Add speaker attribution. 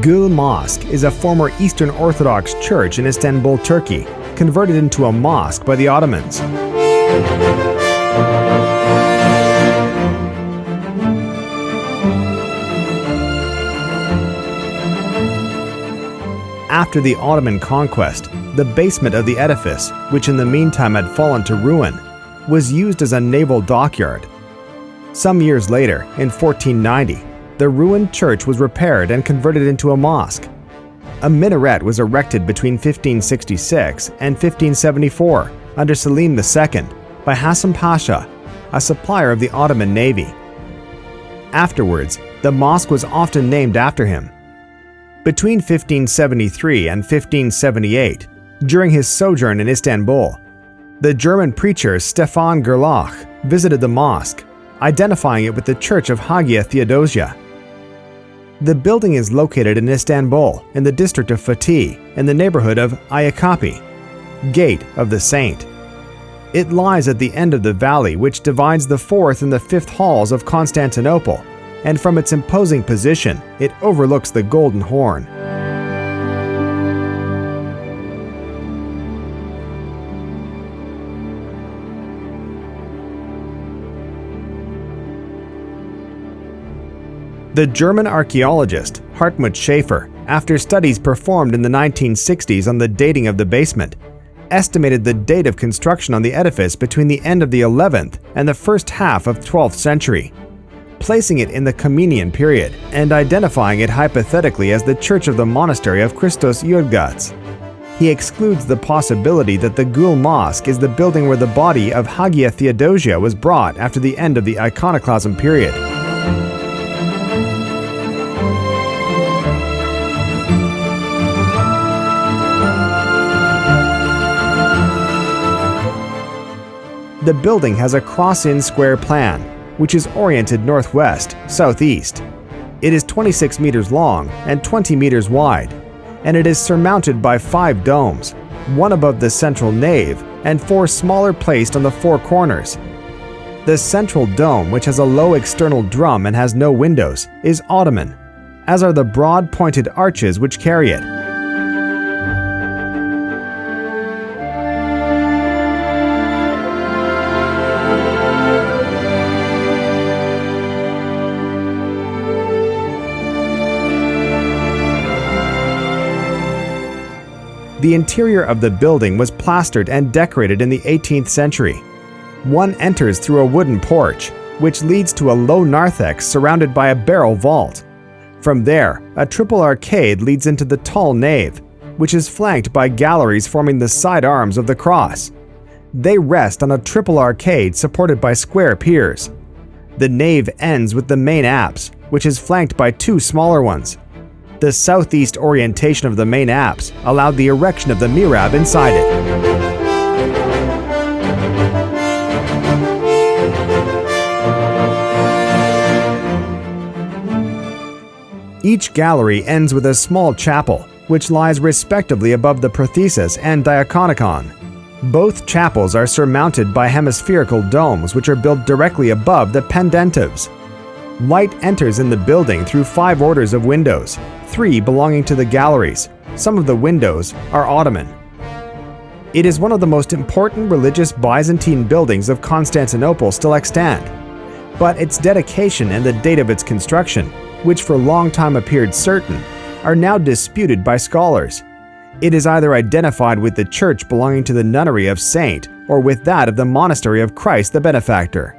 Speaker 1: Gül Mosque is a former Eastern Orthodox church in Istanbul, Turkey, converted into a mosque by the Ottomans. After the Ottoman conquest, the basement of the edifice, which in the meantime had fallen to ruin, was used as a naval dockyard. Some years later, in 1490, the ruined church was repaired and converted into a mosque. A minaret was erected between 1566 and 1574 under Selim II by Hasan Pasha, a supplier of the Ottoman navy. Afterwards, the mosque was often named after him. Between 1573 and 1578, during his sojourn in Istanbul, the German preacher Stefan Gerlach visited the mosque, identifying it with the Church of Hagia Theodosia. The building is located in Istanbul, in the district of Fatih, in the neighborhood of Ayacapi, Gate of the Saint. It lies at the end of the valley which divides the fourth and the fifth halls of Constantinople, and from its imposing position, it overlooks the Golden Horn. The German archaeologist Hartmut Schäfer, after studies performed in the 1960s on the dating of the basement, estimated the date of construction on the edifice between the end of the 11th and the first half of 12th century, placing it in the Comenian period and identifying it hypothetically as the church of the monastery of Christos Yurgats. He excludes the possibility that the Gül Mosque is the building where the body of Hagia Theodosia was brought after the end of the iconoclasm period. The building has a cross-in square plan, which is oriented northwest-southeast. It is 26 meters long and 20 meters wide, and it is surmounted by 5 domes, one above the central nave and 4 smaller placed on the 4 corners. The central dome, which has a low external drum and has no windows, is Ottoman, as are the broad pointed arches which carry it. The interior of the building was plastered and decorated in the 18th century. One enters through a wooden porch, which leads to a low narthex surrounded by a barrel vault. From there, a triple arcade leads into the tall nave, which is flanked by galleries forming the side arms of the cross. They rest on a triple arcade supported by square piers. The nave ends with the main apse, which is flanked by 2 smaller ones. The southeast orientation of the main apse allowed the erection of the mihrab inside it. Each gallery ends with a small chapel, which lies respectively above the prothesis and diaconicon. Both chapels are surmounted by hemispherical domes which are built directly above the pendentives. Light enters in the building through 5 orders of windows, 3 belonging to the galleries. Some of the windows are Ottoman. It is one of the most important religious Byzantine buildings of Constantinople still extant, but its dedication and the date of its construction, which for a long time appeared certain, are now disputed by scholars. It is either identified with the church belonging to the nunnery of Saint or with that of the monastery of Christ the Benefactor.